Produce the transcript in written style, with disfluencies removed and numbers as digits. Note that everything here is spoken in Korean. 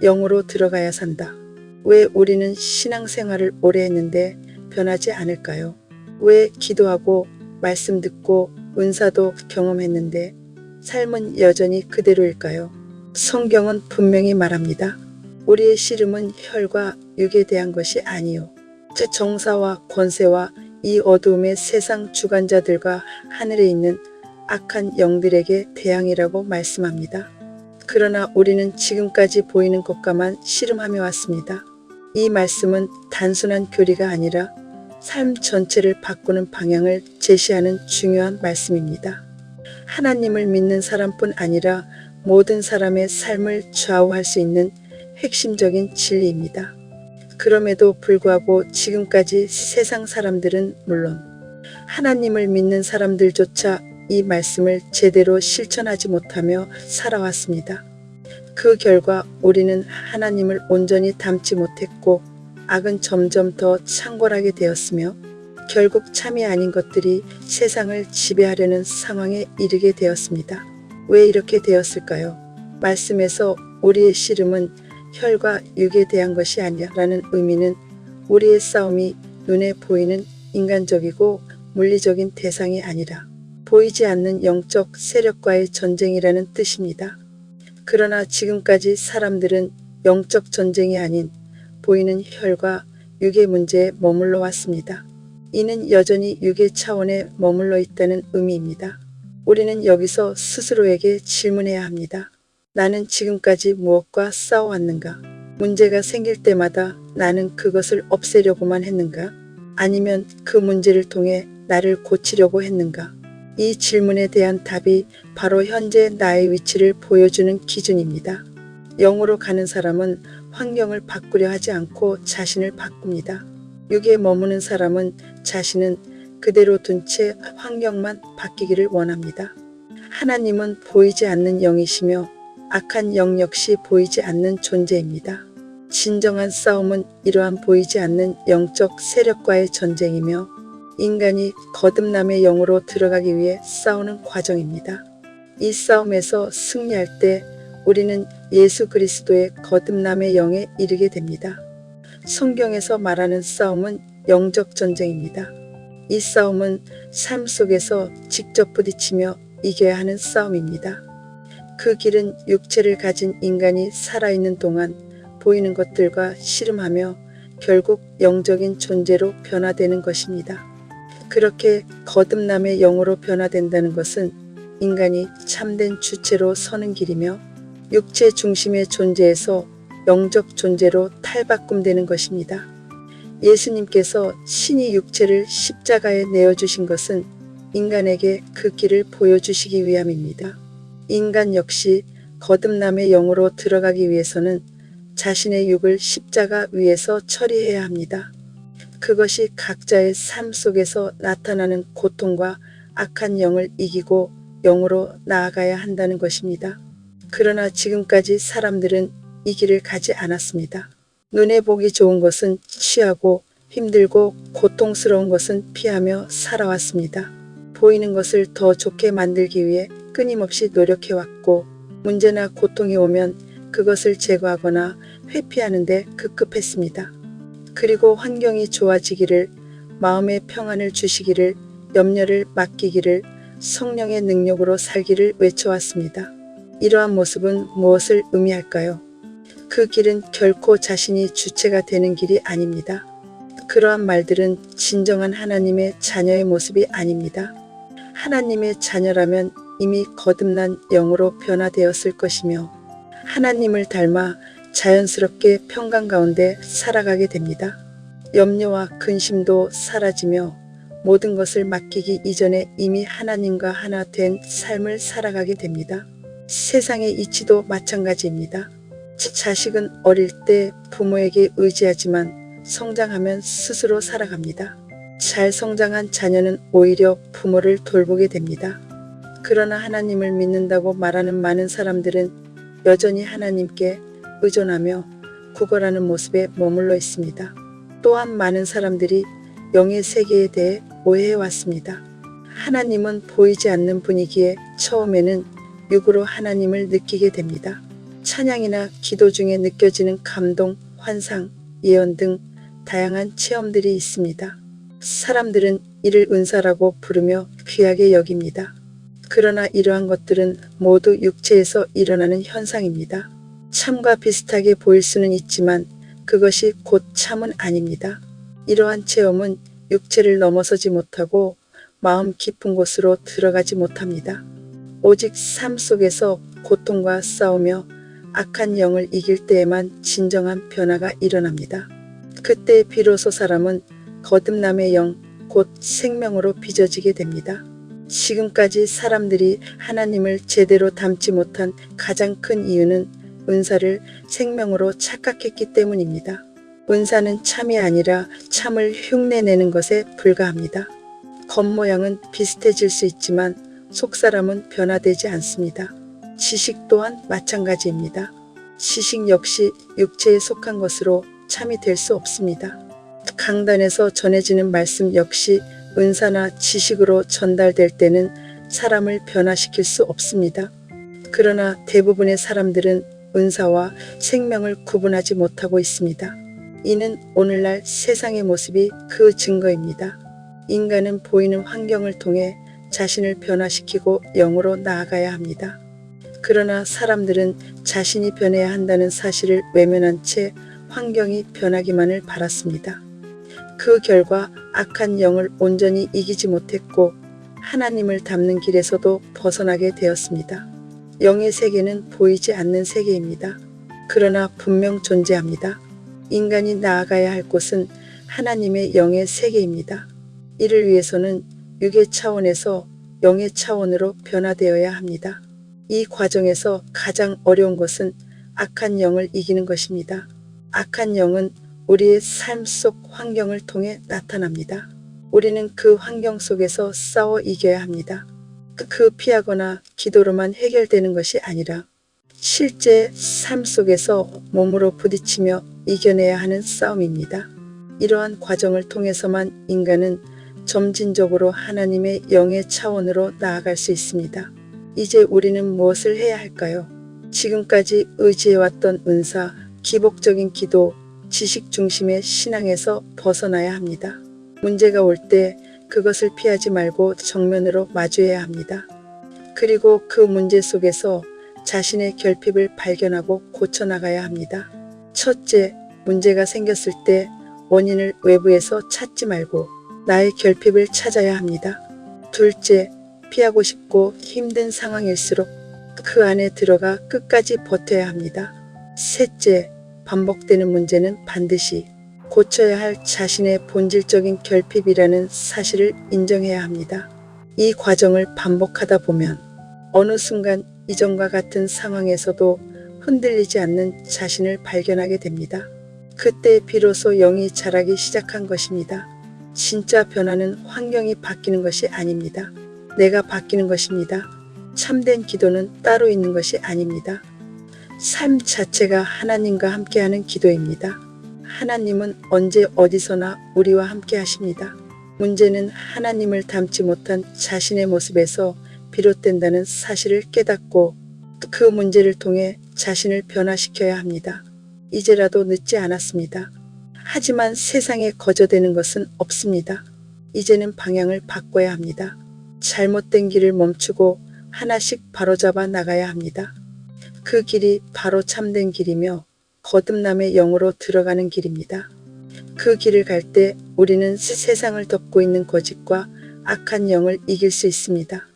영으로 들어가야 산다. 왜 우리는 신앙생활을 오래 했는데 변하지 않을까요? 왜 기도하고 말씀 듣고 은사도 경험했는데 삶은 여전히 그대로일까요? 성경은 분명히 말합니다. 우리의 씨름은 혈과 육에 대한 것이 아니요 즉 정사와 권세와 이 어두움의 세상 주관자들과 하늘에 있는 악한 영들에게 대항이라고 말씀합니다. 그러나 우리는 지금까지 보이는 것과만 씨름하며 왔습니다. 이 말씀은 단순한 교리가 아니라 삶 전체를 바꾸는 방향을 제시하는 중요한 말씀입니다. 하나님을 믿는 사람뿐 아니라 모든 사람의 삶을 좌우할 수 있는 핵심적인 진리입니다. 그럼에도 불구하고 지금까지 세상 사람들은 물론 하나님을 믿는 사람들조차 이 말씀을 제대로 실천하지 못하며 살아왔습니다. 그 결과 우리는 하나님을 온전히 닮지 못했고 악은 점점 더 창궐하게 되었으며 결국 참이 아닌 것들이 세상을 지배하려는 상황에 이르게 되었습니다. 왜 이렇게 되었을까요? 말씀에서 우리의 씨름은 혈과 육에 대한 것이 아니라는 의미는 우리의 싸움이 눈에 보이는 인간적이고 물리적인 대상이 아니라 보이지 않는 영적 세력과의 전쟁이라는 뜻입니다. 그러나 지금까지 사람들은 영적 전쟁이 아닌 보이는 혈과 육의 문제에 머물러 왔습니다. 이는 여전히 육의 차원에 머물러 있다는 의미입니다. 우리는 여기서 스스로에게 질문해야 합니다. 나는 지금까지 무엇과 싸워왔는가? 문제가 생길 때마다 나는 그것을 없애려고만 했는가? 아니면 그 문제를 통해 나를 고치려고 했는가? 이 질문에 대한 답이 바로 현재 나의 위치를 보여주는 기준입니다. 영으로 가는 사람은 환경을 바꾸려 하지 않고 자신을 바꿉니다. 육에 머무는 사람은 자신은 그대로 둔 채 환경만 바뀌기를 원합니다. 하나님은 보이지 않는 영이시며 악한 영 역시 보이지 않는 존재입니다. 진정한 싸움은 이러한 보이지 않는 영적 세력과의 전쟁이며 인간이 거듭남의 영으로 들어가기 위해 싸우는 과정입니다. 이 싸움에서 승리할 때 우리는 예수 그리스도의 거듭남의 영에 이르게 됩니다. 성경에서 말하는 싸움은 영적 전쟁입니다. 이 싸움은 삶 속에서 직접 부딪히며 이겨야 하는 싸움입니다. 그 길은 육체를 가진 인간이 살아있는 동안 보이는 것들과 씨름하며 결국 영적인 존재로 변화되는 것입니다. 그렇게 거듭남의 영으로 변화된다는 것은 인간이 참된 주체로 서는 길이며 육체 중심의 존재에서 영적 존재로 탈바꿈되는 것입니다. 예수님께서 신이 육체를 십자가에 내어주신 것은 인간에게 그 길을 보여주시기 위함입니다. 인간 역시 거듭남의 영으로 들어가기 위해서는 자신의 육을 십자가 위에서 처리해야 합니다. 그것이 각자의 삶 속에서 나타나는 고통과 악한 영을 이기고 영으로 나아가야 한다는 것입니다. 그러나 지금까지 사람들은 이 길을 가지 않았습니다. 눈에 보기 좋은 것은 취하고 힘들고 고통스러운 것은 피하며 살아왔습니다. 보이는 것을 더 좋게 만들기 위해 끊임없이 노력해왔고 문제나 고통이 오면 그것을 제거하거나 회피하는 데 급급했습니다. 그리고 환경이 좋아지기를, 마음의 평안을 주시기를, 염려를 맡기기를, 성령의 능력으로 살기를 외쳐왔습니다. 이러한 모습은 무엇을 의미할까요? 그 길은 결코 자신이 주체가 되는 길이 아닙니다. 그러한 말들은 진정한 하나님의 자녀의 모습이 아닙니다. 하나님의 자녀라면 이미 거듭난 영으로 변화되었을 것이며 하나님을 닮아 자연스럽게 평강 가운데 살아가게 됩니다. 염려와 근심도 사라지며 모든 것을 맡기기 이전에 이미 하나님과 하나 된 삶을 살아가게 됩니다. 세상의 이치도 마찬가지입니다. 자식은 어릴 때 부모에게 의지하지만 성장하면 스스로 살아갑니다. 잘 성장한 자녀는 오히려 부모를 돌보게 됩니다. 그러나 하나님을 믿는다고 말하는 많은 사람들은 여전히 하나님께 의존하며 구걸하는 모습에 머물러 있습니다. 또한 많은 사람들이 영의 세계에 대해 오해해왔습니다. 하나님은 보이지 않는 분이기에 처음에는 육으로 하나님을 느끼게 됩니다. 찬양이나 기도 중에 느껴지는 감동, 환상, 예언 등 다양한 체험들이 있습니다. 사람들은 이를 은사라고 부르며 귀하게 여깁니다. 그러나 이러한 것들은 모두 육체에서 일어나는 현상입니다. 참과 비슷하게 보일 수는 있지만 그것이 곧 참은 아닙니다. 이러한 체험은 육체를 넘어서지 못하고 마음 깊은 곳으로 들어가지 못합니다. 오직 삶 속에서 고통과 싸우며 악한 영을 이길 때에만 진정한 변화가 일어납니다. 그때 비로소 사람은 거듭남의 영, 곧 생명으로 빚어지게 됩니다. 지금까지 사람들이 하나님을 제대로 닮지 못한 가장 큰 이유는 은사를 생명으로 착각했기 때문입니다. 은사는 참이 아니라 참을 흉내내는 것에 불과합니다. 겉모양은 비슷해질 수 있지만 속사람은 변화되지 않습니다. 지식 또한 마찬가지입니다. 지식 역시 육체에 속한 것으로 참이 될 수 없습니다. 강단에서 전해지는 말씀 역시 은사나 지식으로 전달될 때는 사람을 변화시킬 수 없습니다. 그러나 대부분의 사람들은 은사와 생명을 구분하지 못하고 있습니다. 이는 오늘날 세상의 모습이 그 증거입니다. 인간은 보이는 환경을 통해 자신을 변화시키고 영으로 나아가야 합니다. 그러나 사람들은 자신이 변해야 한다는 사실을 외면한 채 환경이 변하기만을 바랐습니다. 그 결과 악한 영을 온전히 이기지 못했고 하나님을 닮는 길에서도 벗어나게 되었습니다. 영의 세계는 보이지 않는 세계입니다. 그러나 분명 존재합니다. 인간이 나아가야 할 곳은 하나님의 영의 세계입니다. 이를 위해서는 육의 차원에서 영의 차원으로 변화되어야 합니다. 이 과정에서 가장 어려운 것은 악한 영을 이기는 것입니다. 악한 영은 우리의 삶 속 환경을 통해 나타납니다. 우리는 그 환경 속에서 싸워 이겨야 합니다. 그 피하거나 기도로만 해결되는 것이 아니라 실제 삶 속에서 몸으로 부딪히며 이겨내야 하는 싸움입니다. 이러한 과정을 통해서만 인간은 점진적으로 하나님의 영의 차원으로 나아갈 수 있습니다. 이제 우리는 무엇을 해야 할까요? 지금까지 의지해왔던 은사, 기복적인 기도, 지식 중심의 신앙에서 벗어나야 합니다. 문제가 올 때 그것을 피하지 말고 정면으로 마주해야 합니다. 그리고 그 문제 속에서 자신의 결핍을 발견하고 고쳐나가야 합니다. 첫째, 문제가 생겼을 때 원인을 외부에서 찾지 말고 나의 결핍을 찾아야 합니다. 둘째, 피하고 싶고 힘든 상황일수록 그 안에 들어가 끝까지 버텨야 합니다. 셋째, 반복되는 문제는 반드시 고쳐야 할 자신의 본질적인 결핍이라는 사실을 인정해야 합니다. 이 과정을 반복하다 보면 어느 순간 이전과 같은 상황에서도 흔들리지 않는 자신을 발견하게 됩니다. 그때 비로소 영이 자라기 시작한 것입니다. 진짜 변화는 환경이 바뀌는 것이 아닙니다. 내가 바뀌는 것입니다. 참된 기도는 따로 있는 것이 아닙니다. 삶 자체가 하나님과 함께하는 기도입니다. 하나님은 언제 어디서나 우리와 함께 하십니다. 문제는 하나님을 닮지 못한 자신의 모습에서 비롯된다는 사실을 깨닫고 그 문제를 통해 자신을 변화시켜야 합니다. 이제라도 늦지 않았습니다. 하지만 세상에 거저되는 것은 없습니다. 이제는 방향을 바꿔야 합니다. 잘못된 길을 멈추고 하나씩 바로잡아 나가야 합니다. 그 길이 바로 참된 길이며 거듭남의 영으로 들어가는 길입니다. 그 길을 갈 때 우리는 세상을 덮고 있는 거짓과 악한 영을 이길 수 있습니다.